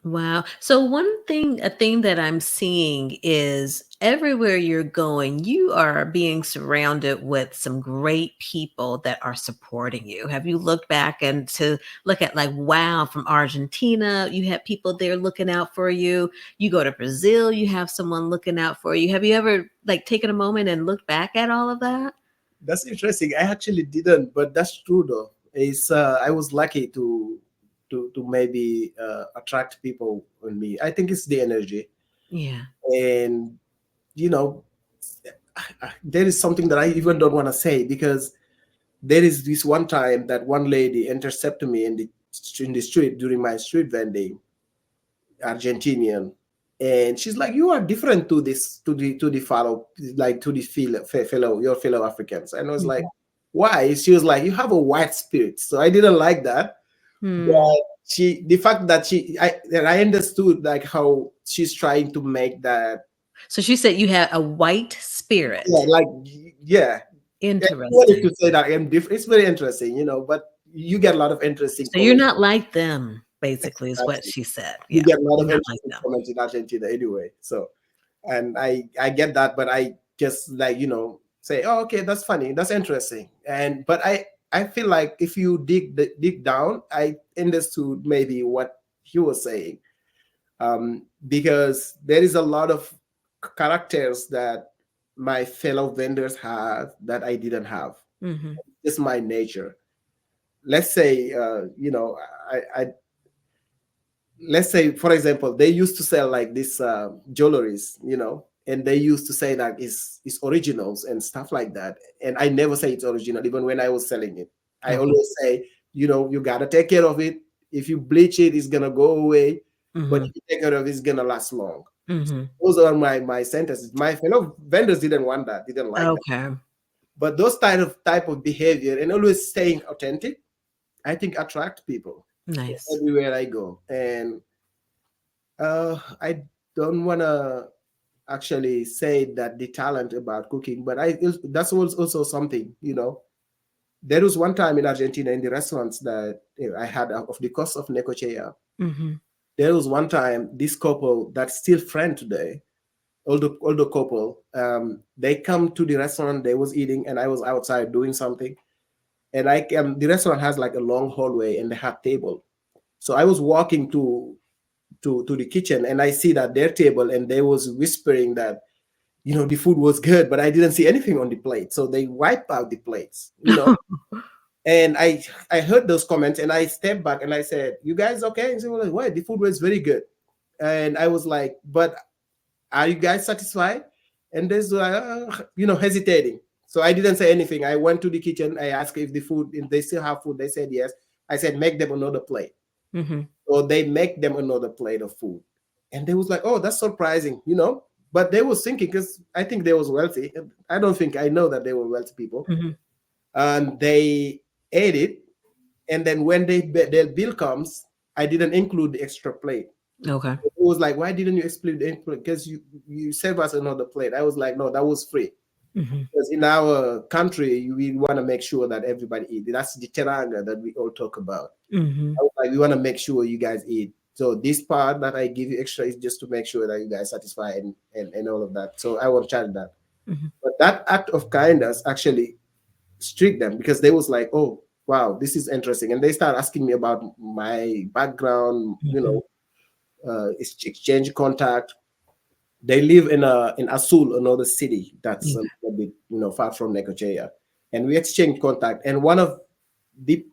Wow. So a thing that I'm seeing is everywhere you're going, you are being surrounded with some great people that are supporting you. Have you looked back and to look at like, wow, from Argentina, you have people there looking out for you. You go to Brazil, you have someone looking out for you. Have you ever like taken a moment and looked back at all of that? That's interesting. I actually didn't, but that's true though. It's I was lucky to maybe attract people on me. I think it's the energy, Yeah. and you know, there is something that I even don't want to say because there is this one time that one lady intercepted me in the street during my street vending, Argentinian, and she's like, "You are different to this to the fellow like to the fellow your fellow Africans." And I was like, Mhm. "Why?" She was like, "You have a white spirit." So I didn't like that. Hmm. But the fact that I understood like how she's trying to make that, So she said you had a white yeah, spirit. like, yeah. I wanted Interesting. to say that I'm different. It's very interesting, but you get a lot of interesting So you're comments. not like them, basically, is what Exactly. she said. You Yeah, get a lot you're of not like interesting them. comments in Argentina anyway. So, and I get that, but I just like say, oh, okay, that's funny, that's interesting, and but I feel like if you dig down, I understood maybe what he was saying, because there is a lot of characters that my fellow vendors have that I didn't have. Hmm. It's my nature. Let's say, I let's say, for example, they used to sell like this jewelries, and they used to say that it's originals and stuff like that. And I never say it's original, even when I was selling it. I Okay. always say, you gotta take care of it. If you bleach it, it's gonna go away. But Hmm. if you take care of it, it's gonna last long. Hmm. Those are my sentences. My fellow vendors didn't want that, didn't like that. Okay. But those type of behavior and always staying authentic, I think attract people Nice. everywhere I go. And I don't want to actually say that the talent about cooking, but that's also something. There was one time in Argentina in the restaurants that I had of the cost of Necochea. Hmm. There was one time this couple that's still friend today, older couple. They come to the restaurant. They was eating, and I was outside doing something. And the restaurant has like a long hallway, and they have table. So I was walking to the kitchen, and I see that their table, and they was whispering that the food was good, but I didn't see anything on the plate. So they wiped out the plates. And I heard those comments, and I stepped back and I said, "You guys okay?" And they were like, "Why? The food was very good." And I was like, "But are you guys satisfied?" And they were like, hesitating. So I didn't say anything. I went to the kitchen. I asked if they still have food. They said yes. I said, "Make them another plate." Hmm. So they make them another plate of food. And they was like, "Oh, that's surprising. But they was thinking, because I think they was wealthy. I don't think I know that they were wealthy people. Hmm. And they ate it. And then when their bill comes, I didn't include the extra plate. Okay. It was like, "Why didn't you explain the plate? Because you serve us another plate." I was like, "No, that was free." Hmm. Because in our country, we want to make sure that everybody eat. That's the teranga that we all talk about. Hmm. I was like, "We want to make sure you guys eat. So this part that I give you extra is just to make sure that you guys satisfy and all of that." So I won't charge that. Hmm. But that act of kindness actually strict them, because they was like, "Oh, wow, this is interesting." And they start asking me about my background, Hmm. exchange contact. They live in Asul, another city that's a Okay. little bit, far from Necochea. And we exchange contact. And one of the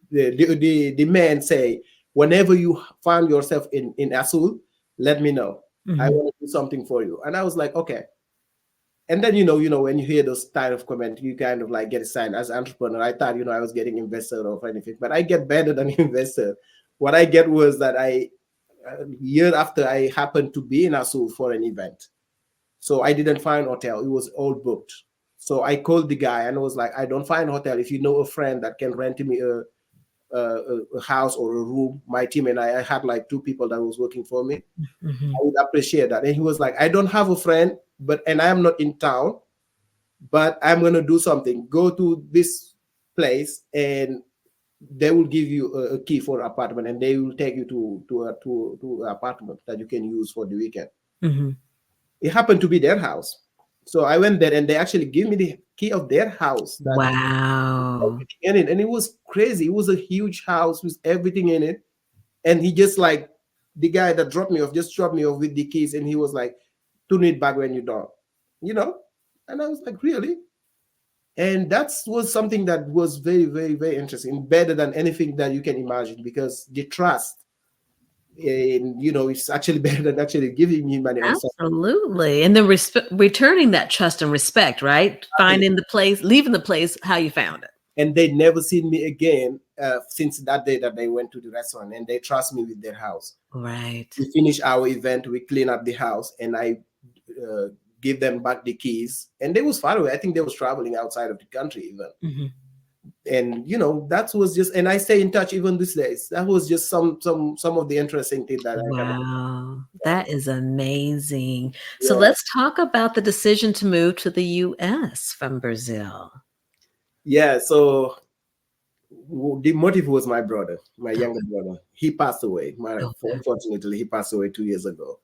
men say, "Whenever you find yourself in Asul, let me know. I Hmm. want to do something for you." And I was like, "Okay." And then when you hear those type of comments, you kind of like get excited. As an entrepreneur, I thought I was getting investor or anything, but I get better than investor. What I get was that year after, I happened to be in Asul for an event, so I didn't find hotel. It was all booked. So I called the guy and was like, "I don't find hotel. If you know a friend that can rent me a house or a room, my team and I had like two people that was working for me. I Hmm. would appreciate that." And he was like, "I don't have a friend, and I am not in town, but I'm gonna do something. Go to this place, and they will give you a key for apartment, and they will take you to an apartment that you can use for the weekend. Hmm. It happened to be their house, so I went there, and they actually gave me the key of their house that Wow. everything in it, and it was crazy. It was a huge house with everything in it, and he just like the guy that dropped me off just dropped me off with the keys, and he was like, "Turn it back when you're done," you know. And I was like, "Really?" And that was something that was very, very, very interesting, better than anything that you can imagine, because the trust, and it's actually better than actually giving me money on something. Absolutely. And then returning that trust and respect, right? Finding the place, leaving the place how you found it. And they never seen me again since that day that they went to the restaurant, and they trust me with their house. Right. We finish our event, we clean up the house, and I uh, give them back the keys. And they was far away. I think they was traveling outside of the country even. Hmm. And that was just, and I stay in touch even these days. That was just some of the interesting things that I have. Wow. That is amazing. So Yeah, let's talk about the decision to move to the US from Brazil. yeah. So the motive was my brother, my Oh, younger brother. He passed away. okay. Unfortunately, he passed away 2 years ago.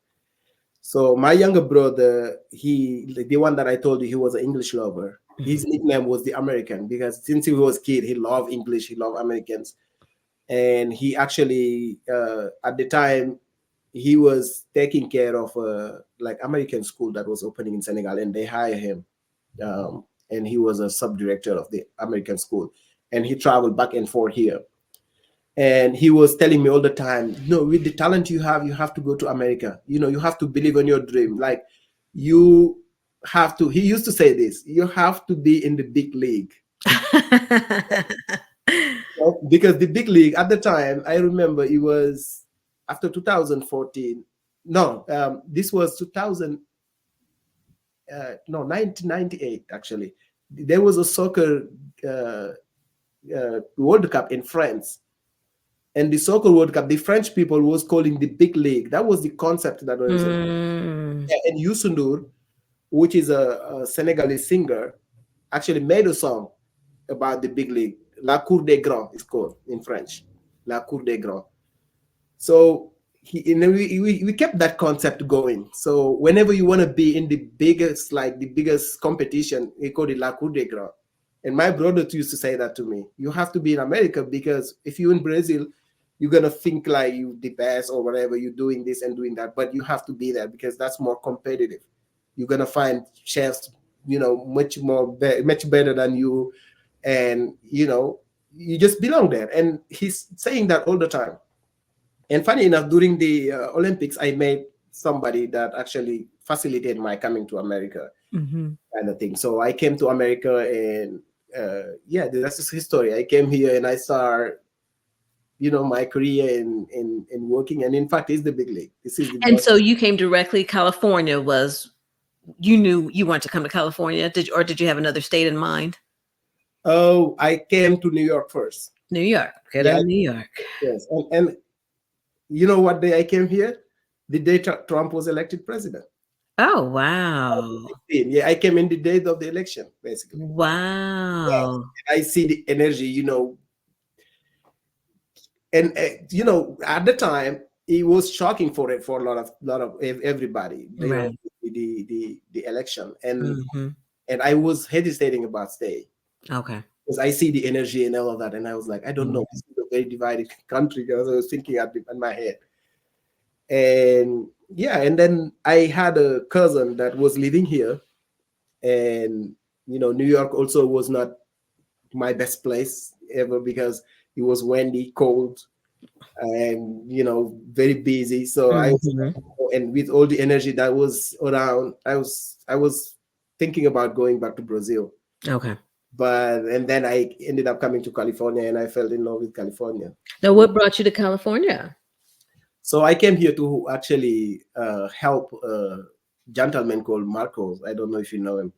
So my younger brother, the one that I told you, he was an English lover. His Mhm. nickname was the American, because since he was a kid, he loved English, he loved Americans. And he actually, at the time, he was taking care of a like American school that was opening in Senegal, and they hired him. And he was a sub director of the American school, and he traveled back and forth here. And he was telling me all the time, no, with the talent you have to go to America. You have to believe in your dream. Like, you have to. He used to say this: you have to be in the big league. Because the big league at the time, I remember it was after 2014. No, this was 2000. No, 1998 actually. There was a soccer uh, World Cup in France, and the soccer World Cup, the French people was calling the big league. That was the concept that was. Mm. Yeah, and Youssou, which is a Senegalese singer, actually made a song about the big league. La Cour des Grands is called in French. La Cour des Grands. So we kept that concept going. So whenever you want to be in the biggest competition, we call it La Cour des Grands. And my brother used to say that to me. You have to be in America, because if you're in Brazil, you're gonna think like you the best or whatever. You're doing this and doing that, but you have to be there because that's more competitive. You're gonna find chefs, much better than you, and you just belong there. And he's saying that all the time. And funny enough, during the Olympics, I met somebody that actually facilitated my coming to America, Mhm. kind of thing. So I came to America, and yeah, the rest is history. I came here and I started, my career in working. And in fact, it's the big league. This is the And most. so you came directly, California was you knew you wanted to come to California? Did you have another state in mind? Oh, I came to New York first. New York. Good Yeah, old New York. yes. And you know what day I came here? The day Trump was elected president. Oh, wow. 2016. Yeah, I came in the day of the election, basically. Yes. Wow. I see the energy, and at the time it was shocking for a lot of everybody, Right. the election, and Mhm. I was hesitating about staying, Okay. because I see the energy and all of that, and I was like, I don't know, Mhm. this is a very divided country, because I was thinking in my head. And yeah, and then I had a cousin that was living here, and New York also was not my best place ever, because it was windy, cold, and very busy. So I was, Mhm. and with all the energy that was around, I was thinking about going back to Brazil. Okay. But and then I ended up coming to California, and I fell in love with California. Now what brought you to California? So I came here to actually help a gentleman called Marcos. I don't know if you know him.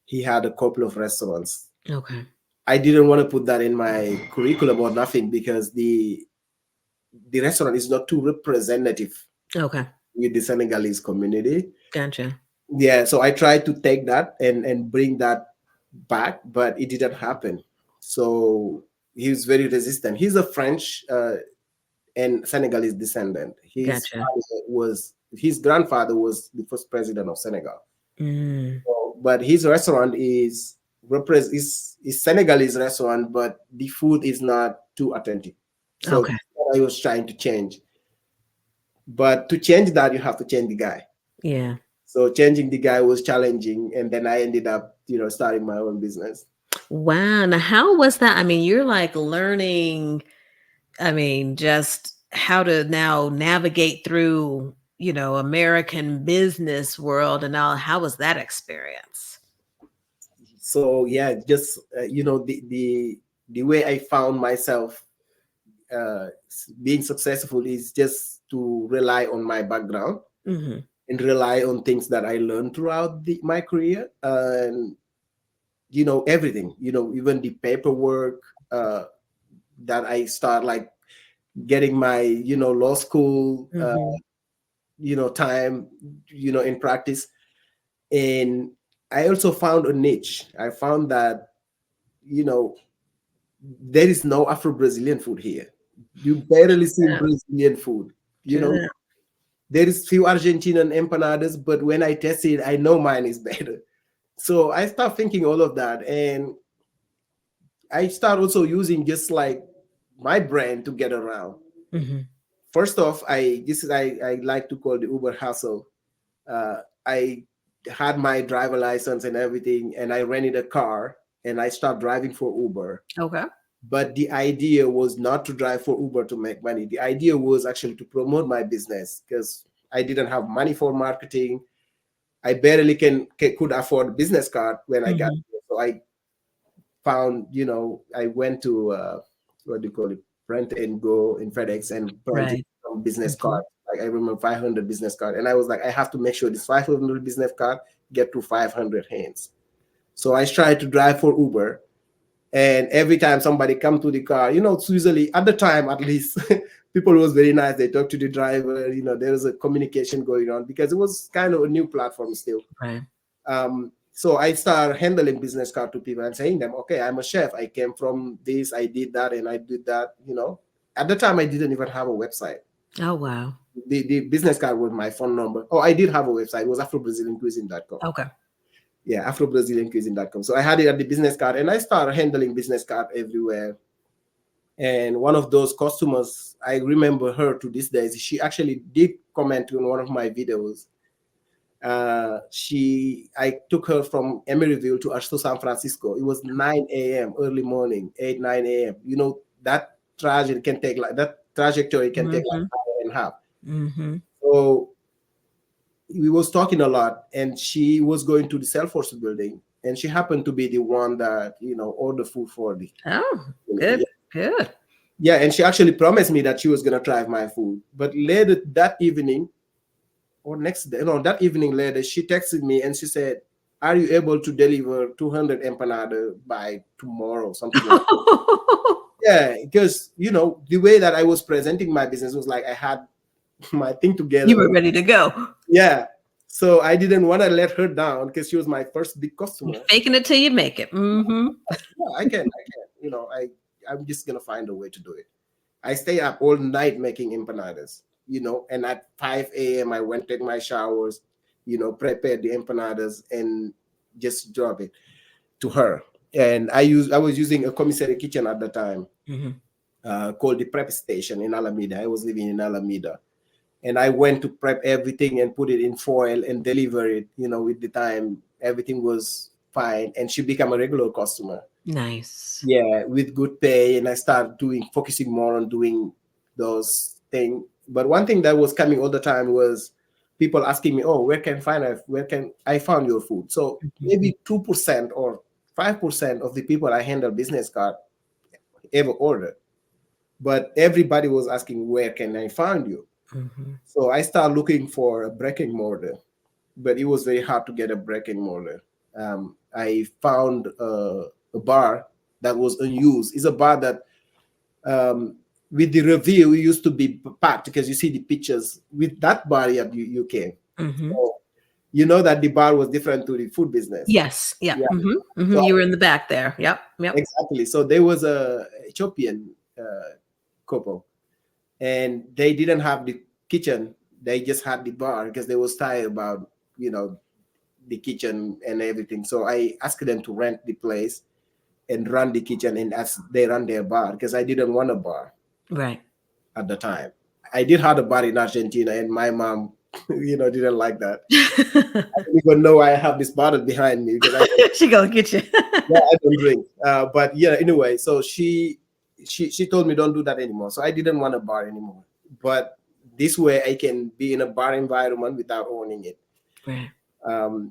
He had a couple of restaurants. Okay. I didn't want to put that in my curriculum or nothing, because the restaurant is not too representative Okay. with the Senegalese community. Gotcha. Yeah, so I tried to take that and bring that back, but it didn't happen. So he was very resistant. He's a French and Senegalese descendant. Gotcha. His grandfather was the first president of Senegal. Mm, So, but his restaurant is Senegalese restaurant, but the food is not too authentic. So okay. I was trying to change. But to change that, you have to change the guy. Yeah. So changing the guy was challenging, and then I ended up, starting my own business. Wow. Now, how was that? I mean, you're like learning, I mean, just how to now navigate through, American business world and all. How was that experience? So yeah, just the way I found myself being successful is just to rely on my background Hmm. and rely on things that I learned throughout my career, and everything, even the paperwork that I start like getting my law school Hmm. time in practice. And I also found a niche. I found that you know there is no Afro-Brazilian food here. You barely see Yeah. Brazilian food. you True know that. there is few Argentinian empanadas, but when I test it, I know mine is better. So I start thinking all of that, and I start also using just like my brand to get around. Hmm. First off, I like to call the Uber hustle. I had my driver license and everything, and I rented a car and I started driving for Uber. Okay. But the idea was not to drive for Uber to make money. The idea was actually to promote my business because I didn't have money for marketing. I barely could afford a business card when I got Hmm. here. So I found, I went to what do you call it, Rent and Go in FedEx and printed Right. some business Hmm. card. Like I remember 500 business card, and I was like, I have to make sure this 500 business card get to 500 hands. So I tried to drive for Uber, and every time somebody come to the car, it's usually at the time at least people was very nice. They talk to the driver. There was a communication going on because it was kind of a new platform still. Right. So I start handling business card to people and saying them, okay, I'm a chef. I came from this, I did that, and I did that. At the time, I didn't even have a website. Oh, wow. The business card was my phone number. Oh, I did have a website. It was AfroBrazilianCuisine.com. Okay. Yeah, AfroBrazilianCuisine.com. So I had it at the business card, and I started handling business card everywhere. And one of those customers, I remember her to this day. She actually did comment on one of my videos. I took her from Emeryville to San Francisco. It was 9 a.m. early morning, 8 9 a.m. That trajectory can take like Hmm. hour and a half. Hmm. So we was talking a lot, and she was going to the Salesforce building, and she happened to be the one that ordered food for the Oh, good. yeah. Good. Yeah, and she actually promised me that she was gonna try my food. But later that evening, or next day, no, that evening later, she texted me and she said, "Are you able to deliver 200 empanada by tomorrow?" Something like that. Yeah, because the way that I was presenting my business was like I had my thing You together. were ready to go. Yeah, so I didn't want to let her down because she was my first big You customer. faking it till you make it. Hmm. Yeah, I can. I'm just gonna find a way to do it. I stay up all night making empanadas, and at 5 a.m. I went take my showers, prepare the empanadas and just drop it to her. And I was using a commissary kitchen at the time, Hmm. called the Prep Station in Alameda. I was living in Alameda. And I went to prep everything and put it in foil and deliver it, with the time everything was fine. And she became a regular customer. Nice. Yeah, with good pay, and I started focusing more on doing those things. But one thing that was coming all the time was people asking me, "Oh, where can I find your food?" So Hmm. maybe 2% or 5% of the people I handle business card ever order, but everybody was asking, "Where can I find you?" Hmm. So I started looking for a brick and mortar, but it was very hard to get a brick and mortar. I found a bar that was unused. It's a bar that, with the review, it used to be packed because you see the pictures with that bar at UK. Hmm. So you know that the bar was different to the food business. Yes. Yeah. Yeah. So You were in the back there. Yep. Yep. exactly. So there was a Ethiopian couple, and they didn't have the kitchen. They just had the bar because they was tired about you know the kitchen and everything. So I asked them to rent the place and run the kitchen, and as they run their bar because I didn't want a bar Right. at the time. I did have a bar in Argentina, and my mom, didn't like that. I didn't even know I have this bottle behind me because She gonna get you. I don't drink. But yeah, anyway, so she told me don't do that anymore. So I didn't want a bar anymore. But this way I can be in a bar environment without owning it. Right.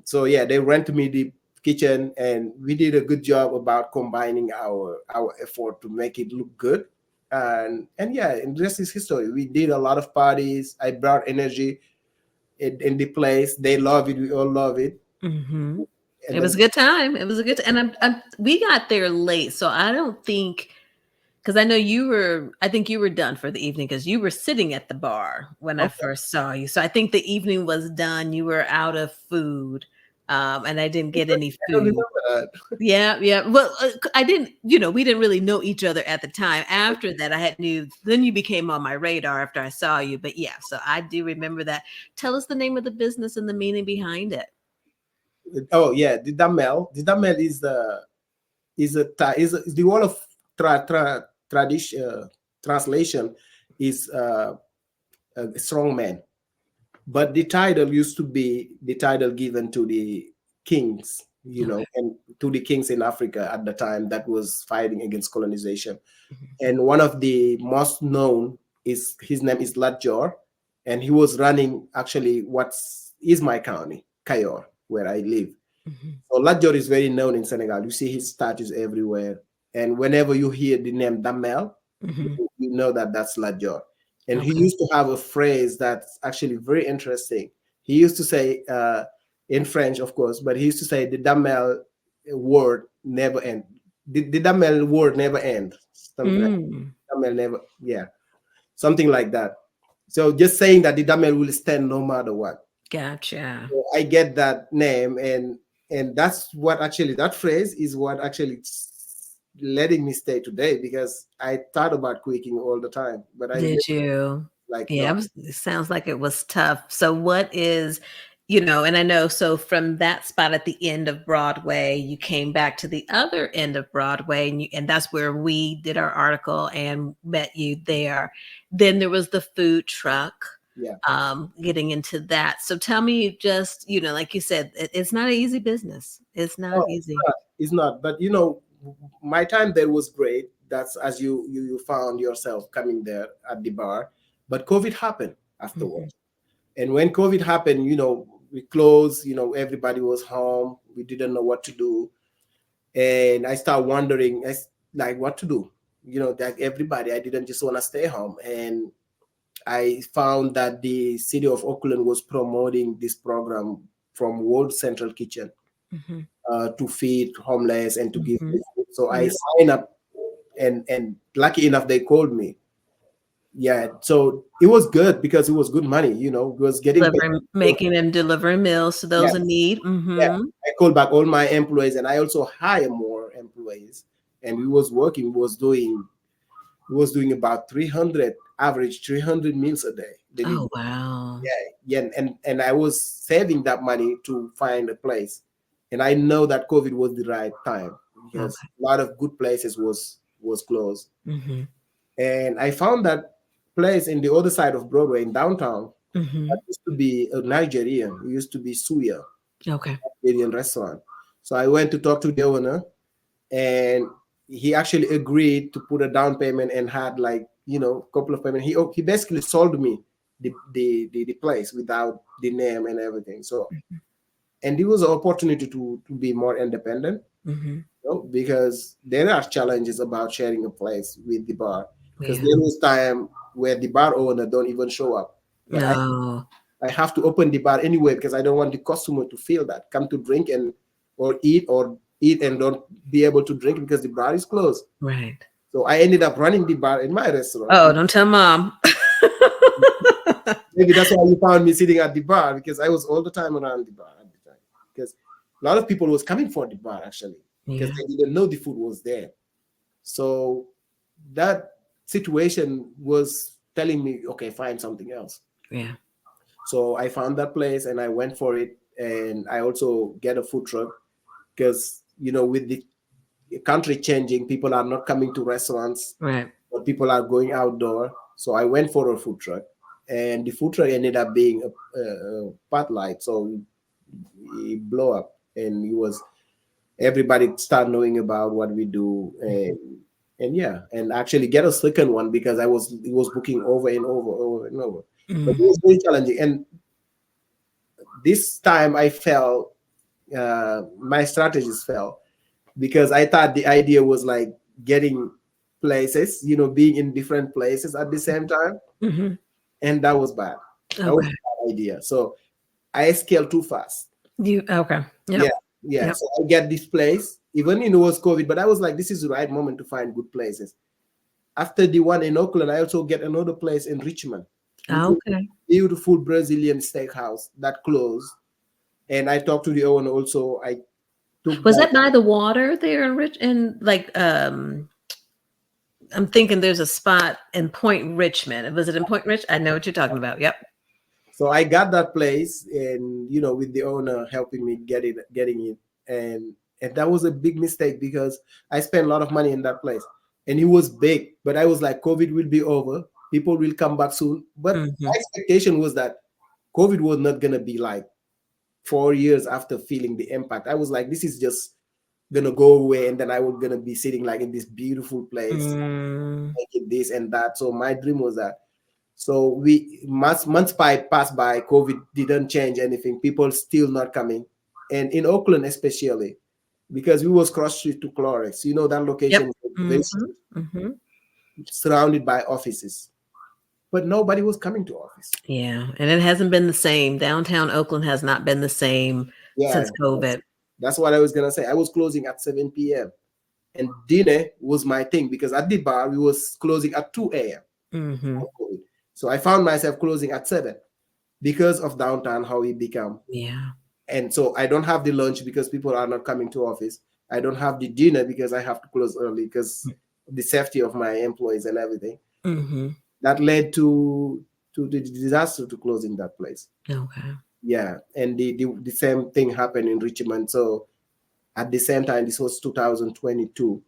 So yeah, they rent me the kitchen, and we did a good job about combining our effort to make it look good. And yeah, and the rest is history. We did a lot of parties. I brought energy in the place. They love it. We all love it. hmm And It then was a good time. It was a good and we got there late, so I don't think because I know you were. I think you were done for the evening because you were sitting at the bar when I okay, first saw you. So I think the evening was done. You were out of food, and I didn't get any I don't food. remember that. Yeah, yeah. Well, I didn't. We didn't really know each other at the time. After that, I had knew. Then you became on my radar after I saw you. But yeah, so I do remember that. Tell us the name of the business and the meaning behind it. Oh yeah, the Damel. The Damel is the word of tradition translation is a strong man, but the title used to be the title given to the kings, Okay. and to the kings in Africa at the time that was fighting against colonization. Mhm. And one of the most known is his name is Latjor, and he was running actually what is my county, Kayor, where I live. Mhm. So Latjor is very known in Senegal. You see his statues everywhere. And whenever you hear the name Damel, Mhm. you know that that's Latjor. And he Okay. used to have a phrase that's actually very interesting. He used to say, in French, of course, but he used to say the Damel word never end. The Damel word never end. Something like Mm. Damel never, yeah, something like that. So just saying that the Damel will stand no matter what. Gotcha. So I get that name, and that's what actually that phrase is what actually letting me stay today because I thought about quitting all the time, but I Did never you? like Yeah, no. it sounds like it was tough. So what is, and I know so from that spot at the end of Broadway, you came back to the other end of Broadway and that's where we did our article and met you there. Then there was the food truck, Yeah. getting into that. So tell me just, like you said, it's not an easy business. It's not No, easy. it's not. But my time there was great. That's as you found yourself coming there at the bar. But COVID happened Mhm, afterwards. And when COVID happened, we closed, everybody was home. We didn't know what to do. And I started wondering like what to do. Like everybody, I didn't just want to stay home. And I found that the city of Oakland was promoting this program from World Central Kitchen mhm, to feed homeless and to give mhm. them food. So I Yeah. signed up, and lucky enough they called me. Yeah, so it was good because it was good money. It was getting paid. Delivering, making and delivering meals to those in Yes, need. yeah. Mhm. I called back all my employees, and I also hire more employees. And we was working, we was doing about 300 average 300 meals a day Oh, delivery. wow. Yeah, yeah, and I was saving that money to find a place, and I know that COVID was the right time because Okay. a lot of good places was closed, Mhm, and I found that place in the other side of Broadway in downtown that mhm. used to be a Nigerian. It used to be Suya, Okay. Nigerian restaurant. So I went to talk to the owner, and he actually agreed to put a down payment and had like a couple of payment. He basically sold me the place without the name and everything. So Mhm, and it was an opportunity to be more independent, mhm. because there are challenges about sharing a place with the bar because Yeah. there was time where the bar owner don't even show up, but No. I have to open the bar anyway because I don't want the customer to feel that come to drink and or eat and don't be able to drink because the bar is closed. Right. So I ended up running the bar in my restaurant. Oh, don't tell mom. Maybe that's why you found me sitting at the bar, because I was all the time around the bar at the time. Because a lot of people was coming for the bar actually, because Yeah, they didn't know the food was there. So that situation was telling me, okay, find something else. yeah, So I found that place and I went for it. And I also get a food truck, because with the country changing, people are not coming to restaurants, right. but people are going outdoor. So I went for a food truck, and the food truck ended up being a spotlight. So it blew up, and it was everybody start knowing about what we do. And yeah, and actually get a second one, because it was booking over and over and over. But it Mm, was very challenging. And this time I fell, my strategies fell, because I thought the idea was like getting places, being in different places at the same time. mhm. And that was bad. That was Okay. a bad idea. So I scaled too fast. You okay. Yeah, Yep. yeah. Yep. So I get this place, even it was COVID, but I was like, this is the right moment to find good places. After the one in Oakland, I also get another place in Richmond, which was a Okay. beautiful Brazilian steakhouse that closed. And I talked to the owner also. I took Was that. that by the water there in Rich in like I'm thinking there's a spot in Point Richmond. Was it in Point Rich? I know what you're talking about. Yep. So I got that place, and with the owner helping me getting it, and that was a big mistake, because I spent a lot of money in that place, and it was big. But I was like, COVID will be over, people will come back soon. But my Hmm. expectation was that COVID was not gonna be like 4 years after feeling the impact. I was like, this is just gonna go away, and then I was gonna be sitting like in this beautiful place, Mm, making this and that. So my dream was that. So we months passed by, COVID didn't change anything. People still not coming, and in Oakland especially, because we was cross street to Clorox. That yep. location was Hmm. very Hmm. surrounded by offices, but nobody was coming to office. Yeah, and it hasn't been the same. Downtown Oakland has not been the same Yeah, since COVID. that's what I was gonna say. I was closing at 7 p.m. and dinner was my thing, because at the bar we was closing at 2 a.m. Hmm. So I found myself closing at 7 because of downtown how it become. Yeah. And so I don't have the lunch because people are not coming to office. I don't have the dinner because I have to close early, because the safety of my employees and everything. Hmm. That led to the disaster to closing that place. Okay. Yeah, and the same thing happened in Richmond. So at the same time, this was 2022.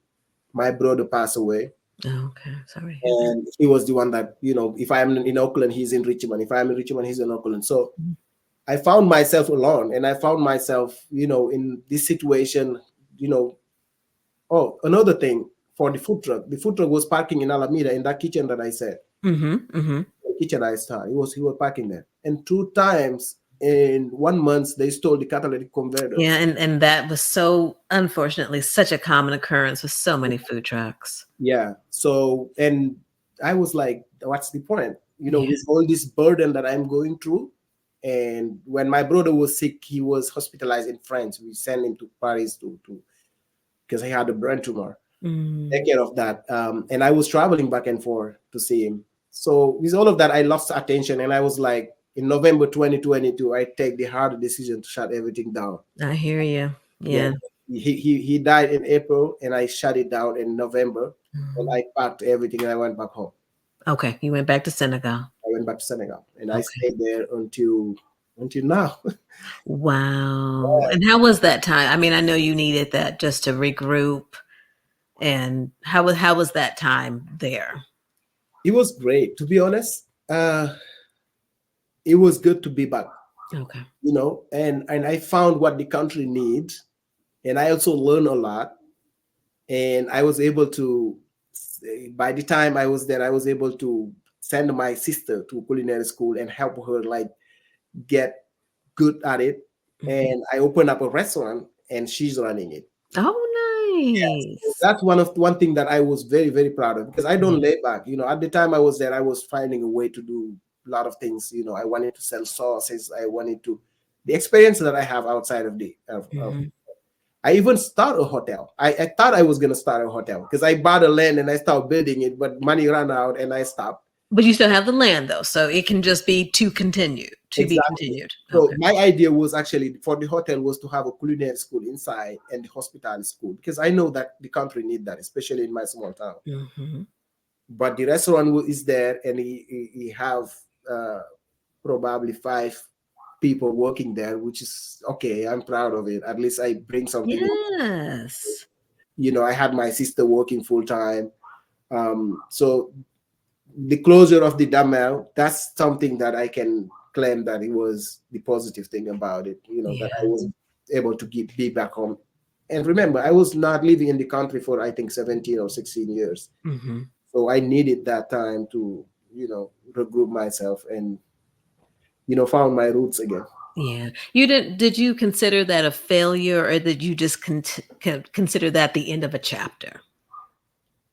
My brother passed away, Okay. Sorry to hear that. and he was the one that, if I'm in Oakland, he's in Richmond. If I'm in Richmond, he's in Oakland. So I found myself alone, and I found myself, in this situation, you know. Oh, another thing for the food truck. The food truck was parking in Alameda in that kitchen that I said, Hmm. Hmm. the kitchen I started. He was parking there, and 2 times in 1 month they stole the catalytic converter. Yeah, and that was so unfortunately such a common occurrence with so many food trucks. Yeah. So, and I was like, what's the point? Yeah. With all this burden that I'm going through. And when my brother was sick, he was hospitalized in France. We sent him to Paris to because he had a brain tumor. Take Mm, care of that. And I was traveling back and forth to see him. So with all of that, I lost attention, and I was like, in November 2022, I take the hard decision to shut everything down. I hear you. Yeah, Yeah. he died in April, and I shut it down in November, and Mhm. I packed everything and I went back home. Okay, you went back to Senegal. I went back to Senegal, and I Okay. stayed there until now. Wow. And how was that time? I mean, I know you needed that just to regroup. And how was that time there? It was great, to be honest. It was good to be back, Okay. and I found what the country needs, and I also learned a lot, and I was able to. By the time I was there, I was able to send my sister to culinary school and help her like get good at it. Mhm. And I opened up a restaurant, and she's running it. Oh, Yes. So nice. that's one thing that I was very, very proud of, because I Yeah. don't lay back. At the time I was there, I was finding a way to do a lot of things. I wanted to sell sauces. I wanted to the experience that I have outside of the of Mhm. I even start a hotel. I thought I was gonna start a hotel because I bought a land and I started building it, but money ran out and I stopped. But you still have the land though, so it can just be to be Exactly. continued. So Okay. my idea was actually for the hotel was to have a culinary school inside and the hospitality school, because I know that the country need that, especially in my small town. Mhm. But the restaurant is there, and he have uh, probably 5 people working there, which is okay. I'm proud of it. At least I bring something in. Yes. I had my sister working full time. So the closure of the Damel, that's something that I can claim that it was the positive thing about it, that I Yeah. was able to be back home. And remember, I was not living in the country for, I think, 17 or 16 years. Mhm. So I needed that time to, regroup myself and, found my roots again. Yeah. Did you consider that a failure, or did you just consider that the end of a chapter?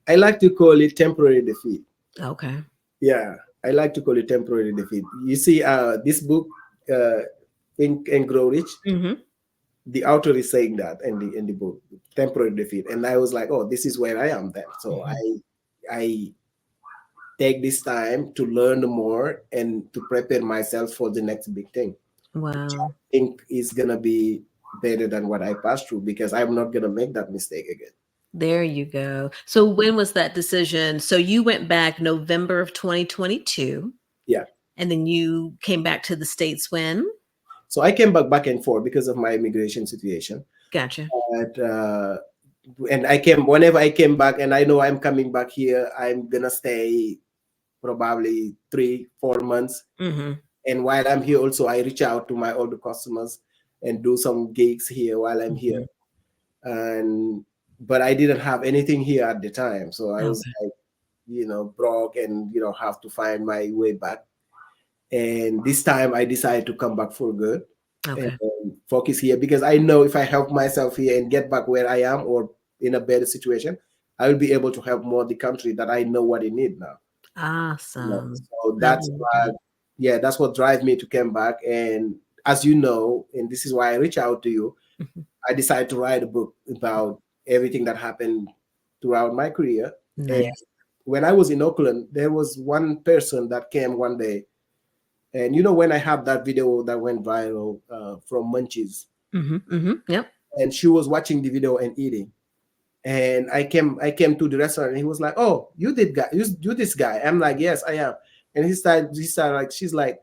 I like to call it temporary defeat. Okay. Yeah, I like to call it temporary defeat. You see, this book, uh, Think and Grow Rich, Mhm. the author is saying that in the book, temporary defeat. And I was like, oh, this is where I am then. So Mhm. I take this time to learn more and to prepare myself for the next big thing, which I Wow. think is gonna be better than what I passed through, because I'm not gonna make that mistake again. There you go. So when was that decision? So you went back November of 2022, Yeah. and then you came back to the States when? So I came back and forth because of my immigration situation. Gotcha. But and I came whenever I came back, and I know I'm coming back here, I'm gonna stay probably 3 4 months. Mhm. And while I'm here, also I reach out to my older customers and do some gigs here while I'm here. Mhm. And but I didn't have anything here at the time, so I was Okay. like, broke, and have to find my way back. And this time I decided to come back for good and Okay. focus here, because I know if I help myself here and get back where I am, or in a better situation, I will be able to help more the country that I know what they need now. Awesome. So I that's love what, that. yeah, that's what drives me to come back. And as you know, and this is why I reach out to you, Mhm. I decided to write a book about everything that happened throughout my career. And Nice. when I was in Oakland, there was one person that came one day, and when I had that video that went viral from Munchies, Mhm. Mhm. Yep. and she was watching the video and eating. And I came to the restaurant, and he was like, "Oh, you this guy?" I'm like, "Yes, I am." And he started like, she's like,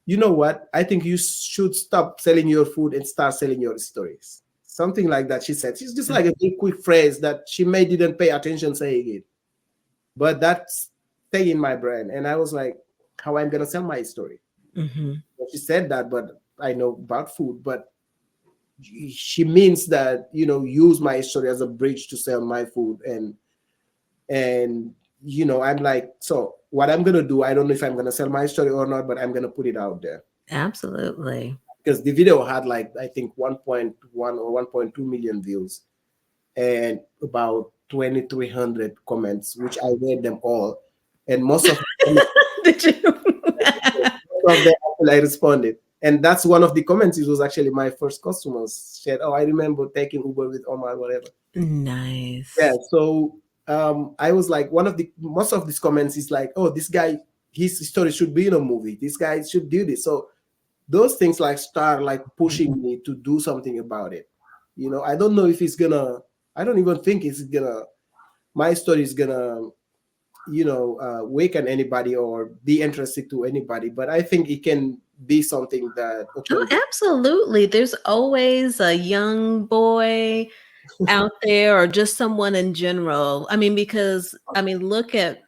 "You know what? I think you should stop selling your food and start selling your stories." Something like that. She said. She's just like a big quick phrase that she may didn't pay attention saying it, but that's stay in my brain. And I was like, "How I'm gonna sell my story?" Mhm. Well, she said that, but I know about food, but she means that, use my story as a bridge to sell my food. And I'm like, so what I'm gonna do, I don't know if I'm gonna sell my story or not, but I'm gonna put it out there, Absolutely. because the video had, like, I think 1.1 or 1.2 million views, and about 2,300 comments, which I read them all. And most of them, Did you? actually I responded. And that's one of the comments. It was actually my first customers said, "Oh, I remember taking Uber with Omar, whatever." Yeah. Nice. So I was like, one of the most of these comments is like, "Oh, this guy, his story should be in a movie. This guy should do this." So those things like start like pushing me to do something about it. I don't know if it's gonna. I don't even think it's gonna. My story is gonna, waken anybody or be interested to anybody. But I think it can be something that Oh, open. absolutely. There's always a young boy out there, or just someone in general. I mean, because look at,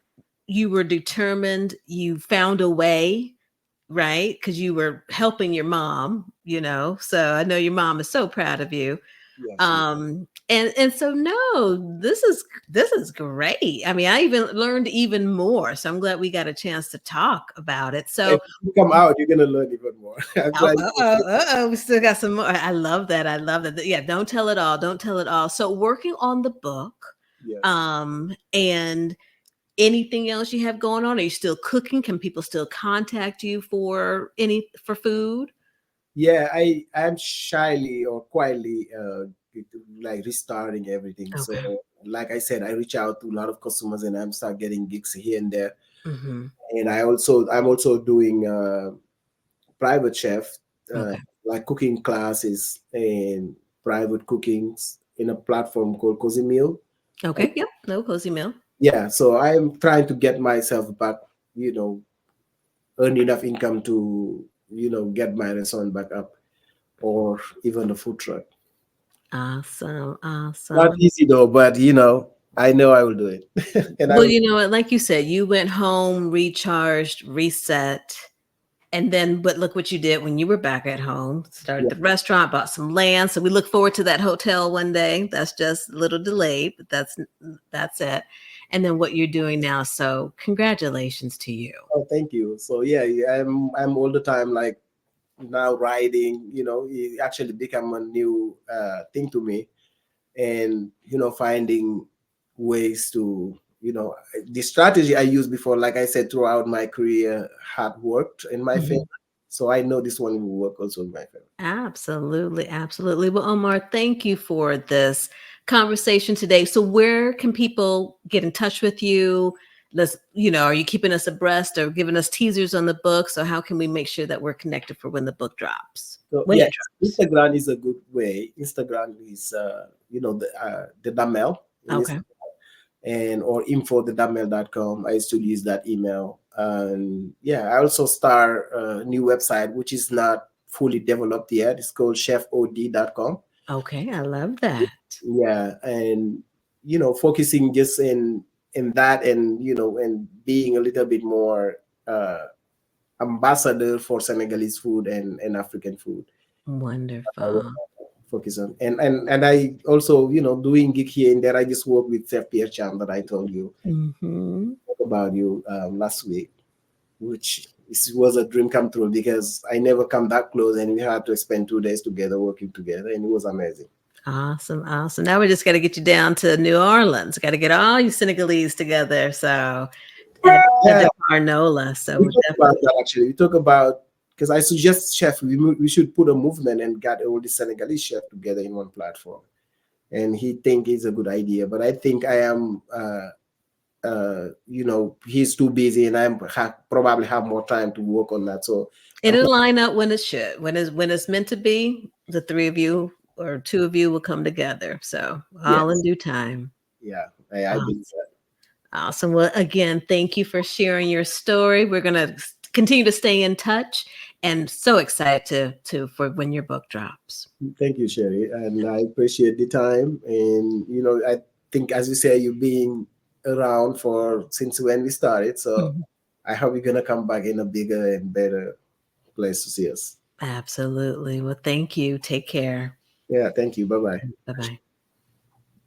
you were determined, you found a way, right? Because you were helping your mom, So I know your mom is so proud of you. Yes. And so no, this is great. I mean, I even learned even more. So I'm glad we got a chance to talk about it. If So you come out, you're gonna learn even more. I'm oh, trying. uh-oh, uh-oh, we still got some more. I love that. I love that. Yeah, don't tell it all. Don't tell it all. So working on the book, Yes. and anything else you have going on? Are you still cooking? Can people still contact you for food? Yeah, I'm shyly or quietly like restarting everything. So Okay. like I said, I reach out to a lot of customers, and I'm start getting gigs here and there. Hmm. And I'm also doing private chef, uh, Okay. like cooking classes and private cookings in a platform called Cozy Meal. And Okay. Yep. No cozy meal. yeah, so I'm trying to get myself back, you know, earn enough income to, get my restaurant back up, or even the food truck. Awesome. Not Awesome. easy though, but I know I will do it. And I Well, will. you know what? Like you said, you went home, recharged, reset, and then, but look what you did when you were back at home. Started Yeah. the restaurant, bought some land. So we look forward to that hotel one day. That's just a little delayed, but that's it. And then what you're doing now. So congratulations to you. Oh, thank you. So yeah, yeah, I'm all the time like now riding. It actually become a new thing to me, and finding ways to, the strategy I used before, like I said, throughout my career had worked in my favor. Mhm. So I know this one will work also in my favor. Absolutely, absolutely. Well, Omar, thank you for this conversation today. So, where can people get in touch with you? Are you keeping us abreast or giving us teasers on the book? So, how can we make sure that we're connected for when the book drops? So When yeah, it drops. Instagram is a good way. Instagram is the Damel in this, Okay. and or info@thedamel.com. I used to use that email. And yeah, I also start a new website which is not fully developed yet. It's called chefod.com. Okay. I love that. Yeah, and focusing just in that, and and being a little bit more ambassador for Senegalese food and African food. I will Wonderful. focus on, and I also doing gig here and there. I just work with Chef Pierre Chan that I told you Hmm. about you last week, which was a dream come true because I never come that close, and we had to spend 2 days together working together, and it was amazing. Awesome. Awesome. Now we just got to get you down to New Orleans. Got to get all you Senegalese together. So, at Yeah, the Parnola. we So, talk about definitely. that actually. We talk about, because I suggest chef we should put a movement and get all the Senegalese chef together in one platform, and he think it's a good idea. But I think I am. He's too busy, and probably have more time to work on that. So I'm It'll line up when it should. When it's meant to be, the three of you or two of you will come together. So all in yes, due time. yeah, I Awesome. believe that. Awesome. Well, again, thank you for sharing your story. We're gonna continue to stay in touch and so excited to for when your book drops. Thank you, Sherry, and I appreciate the time. And I think, as you say, you've been around for since when we started. So Mhm. I hope you're gonna come back in a bigger and better place to see us. Absolutely. Well, thank you. Take care. Yeah, thank you. Bye bye. Bye bye.